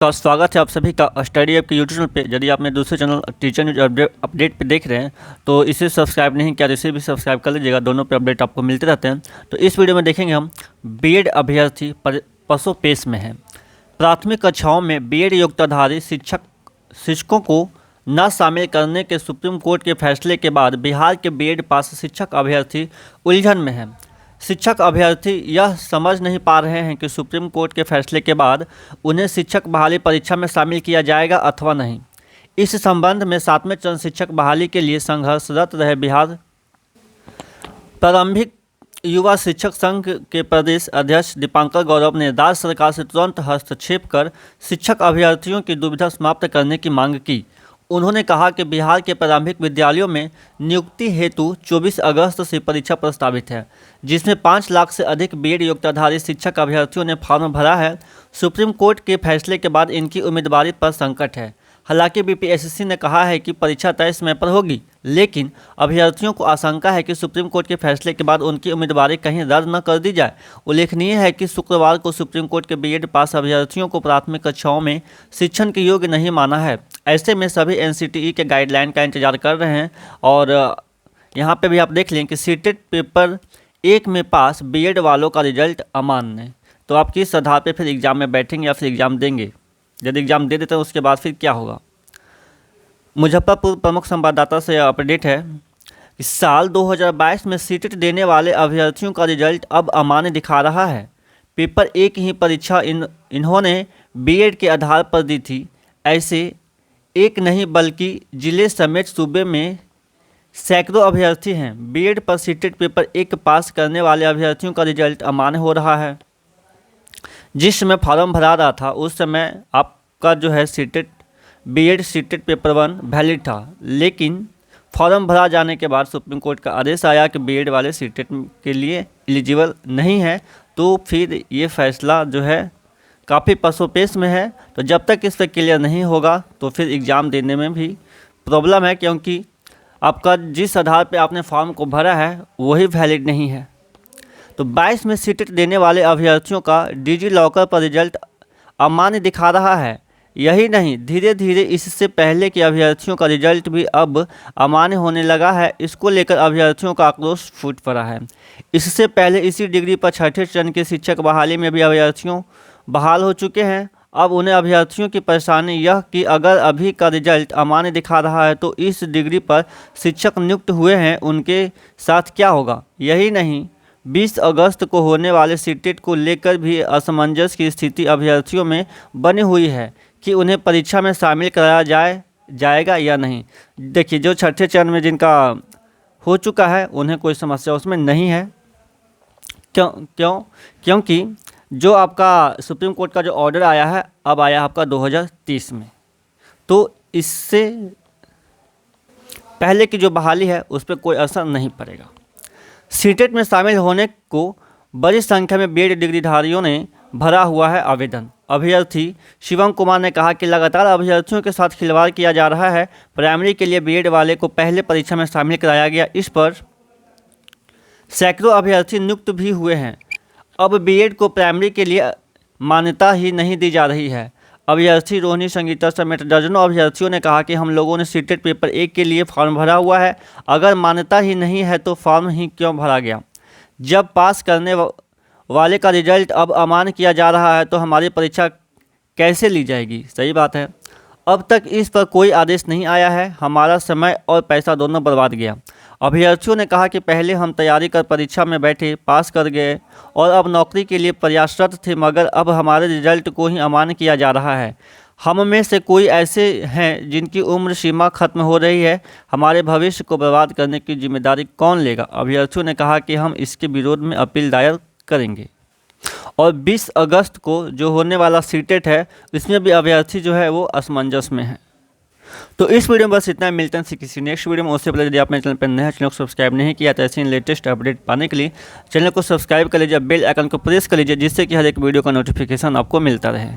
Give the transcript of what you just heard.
का स्वागत है आप सभी का स्टडी ऐप के यूट्यूब चैनल पे। यदि आपने दूसरे चैनल टीचर न्यूज अपडेट पे देख रहे हैं तो इसे सब्सक्राइब नहीं किया तो इसे भी सब्सक्राइब कर लीजिएगा। दोनों पे अपडेट आपको मिलते रहते हैं। तो इस वीडियो में देखेंगे हम बीएड अभ्यर्थी पसो पेश में है। प्राथमिक कक्षाओं में बीएड योग्यताधारी शिक्षकों को न शामिल करने के सुप्रीम कोर्ट के फैसले के बाद बिहार के बीएड पास शिक्षक अभ्यर्थी उलझन में हैं। शिक्षक अभ्यर्थी यह समझ नहीं पा रहे हैं कि सुप्रीम कोर्ट के फैसले के बाद उन्हें शिक्षक बहाली परीक्षा में शामिल किया जाएगा अथवा नहीं। इस संबंध में 7वें चरण शिक्षक बहाली के लिए संघर्षरत रहे बिहार प्रारंभिक युवा शिक्षक संघ के प्रदेश अध्यक्ष दीपांकर गौरव ने राज्य सरकार से तुरंत हस्तक्षेप कर शिक्षक अभ्यर्थियों की दुविधा समाप्त करने की मांग की। उन्होंने कहा कि बिहार के प्रारंभिक विद्यालयों में नियुक्ति हेतु 24 अगस्त से परीक्षा प्रस्तावित है, जिसमें 5 लाख से अधिक बीएड योग्यताधारी शिक्षक अभ्यर्थियों ने फॉर्म भरा है। सुप्रीम कोर्ट के फैसले के बाद इनकी उम्मीदवारी पर संकट है। हालांकि बीपीएससी ने कहा है कि परीक्षा तय समय पर होगी, लेकिन अभ्यर्थियों को आशंका है कि सुप्रीम कोर्ट के फैसले के बाद उनकी उम्मीदवारी कहीं रद्द न कर दी जाए। उल्लेखनीय है कि शुक्रवार को सुप्रीम कोर्ट के बीएड पास अभ्यर्थियों को प्राथमिक कक्षाओं में शिक्षण के योग्य नहीं माना है। ऐसे में सभी एनसीटीई के गाइडलाइन का इंतजार कर रहे हैं। और यहाँ पे भी आप देख लें कि सीटेट पेपर 1 में पास बीएड वालों का रिजल्ट अमान्य। तो आप किस आधार पे फिर एग्ज़ाम में बैठेंगे या फिर एग्ज़ाम देंगे? यदि एग्ज़ाम दे देते हैं उसके बाद फिर क्या होगा? मुजफ्फरपुर प्रमुख संवाददाता से अपडेट है कि साल 2022 में सीटेट देने वाले अभ्यर्थियों का रिजल्ट अब अमान्य दिखा रहा है। पेपर 1 ही परीक्षा इन्होंने बीएड के आधार पर दी थी। ऐसे एक नहीं बल्कि जिले समेत सूबे में सैकड़ों अभ्यर्थी हैं। बीएड पर सीटेट पेपर 1 पास करने वाले अभ्यर्थियों का रिजल्ट अमान्य हो रहा है। जिस समय फॉर्म भरा रहा था उस समय आपका जो है CTET BEd CTET paper 1 valid था, लेकिन फॉर्म भरा जाने के बाद सुप्रीम कोर्ट का आदेश आया कि बीएड वाले सीटेट के लिए एलिजिबल नहीं है। तो फिर ये फैसला जो है काफ़ी पसोपेश में है। तो जब तक इस पर क्लियर नहीं होगा तो फिर एग्ज़ाम देने में भी प्रॉब्लम है, क्योंकि आपका जिस आधार पे आपने फॉर्म को भरा है वही वैलिड नहीं है। तो 22 में सीटेट देने वाले अभ्यर्थियों का डिजी लॉकर पर रिजल्ट अमान्य दिखा रहा है। यही नहीं, धीरे धीरे इससे पहले के अभ्यर्थियों का रिजल्ट भी अब अमान्य होने लगा है। इसको लेकर अभ्यर्थियों का आक्रोश फूट पड़ा है। इससे पहले इसी डिग्री पर 6ठे चरण के शिक्षक बहाली में भी अभ्यर्थियों बहाल हो चुके हैं। अब उन्हें अभ्यर्थियों की परेशानी यह कि अगर अभी का रिजल्ट अमान्य दिखा रहा है तो इस डिग्री पर शिक्षक नियुक्त हुए हैं उनके साथ क्या होगा। यही नहीं, 20 अगस्त को होने वाले सीटेट को लेकर भी असमंजस की स्थिति अभ्यर्थियों में बनी हुई है कि उन्हें परीक्षा में शामिल कराया जाएगा या नहीं। देखिए, जो 6ठे चरण में जिनका हो चुका है उन्हें कोई समस्या उसमें नहीं है। क्योंकि जो आपका सुप्रीम कोर्ट का जो ऑर्डर आया है अब आया आपका 2030 में, तो इससे पहले की जो बहाली है उस पर कोई असर नहीं पड़ेगा। सीटेट में शामिल होने को बड़ी संख्या में बीएड डिग्रीधारियों ने भरा हुआ है आवेदन। अभ्यर्थी शिवम कुमार ने कहा कि लगातार अभ्यर्थियों के साथ खिलवाड़ किया जा रहा है। प्राइमरी के लिए बीएड वाले को पहले परीक्षा में शामिल कराया गया, इस पर सैकड़ों अभ्यर्थी नियुक्त भी हुए हैं। अब बीएड को प्राइमरी के लिए मान्यता ही नहीं दी जा रही है। अभ्यर्थी रोहिणी संगीता समेत दर्जनों अभ्यर्थियों ने कहा कि हम लोगों ने सीटेट पेपर 1 के लिए फॉर्म भरा हुआ है। अगर मान्यता ही नहीं है तो फॉर्म ही क्यों भरा गया? जब पास करने वाले का रिजल्ट अब अमान्य किया जा रहा है तो हमारी परीक्षा कैसे ली जाएगी? सही बात है। अब तक इस पर कोई आदेश नहीं आया है। हमारा समय और पैसा दोनों बर्बाद गया। अभ्यर्थियों ने कहा कि पहले हम तैयारी कर परीक्षा में बैठे, पास कर गए और अब नौकरी के लिए प्रयासरत थे, मगर अब हमारे रिजल्ट को ही अमान्य किया जा रहा है। हम में से कोई ऐसे हैं जिनकी उम्र सीमा खत्म हो रही है। हमारे भविष्य को बर्बाद करने की जिम्मेदारी कौन लेगा? अभ्यर्थियों ने कहा कि हम इसके विरोध में अपील दायर करेंगे। और 20 अगस्त को जो होने वाला सीटेट है इसमें भी अभ्यर्थी जो है वो असमंजस में है। तो इस वीडियो में बस इतना। मिलते हैं किसी नेक्स्ट वीडियो में। उससे पहले यदि आपने चैनल पर नए चैनल को सब्सक्राइब नहीं किया तो ऐसे लेटेस्ट अपडेट पाने के लिए चैनल को सब्सक्राइब कर लीजिए, बेल आइकन को प्रेस कर लीजिए, जिससे कि हर एक वीडियो का नोटिफिकेशन आपको मिलता रहे।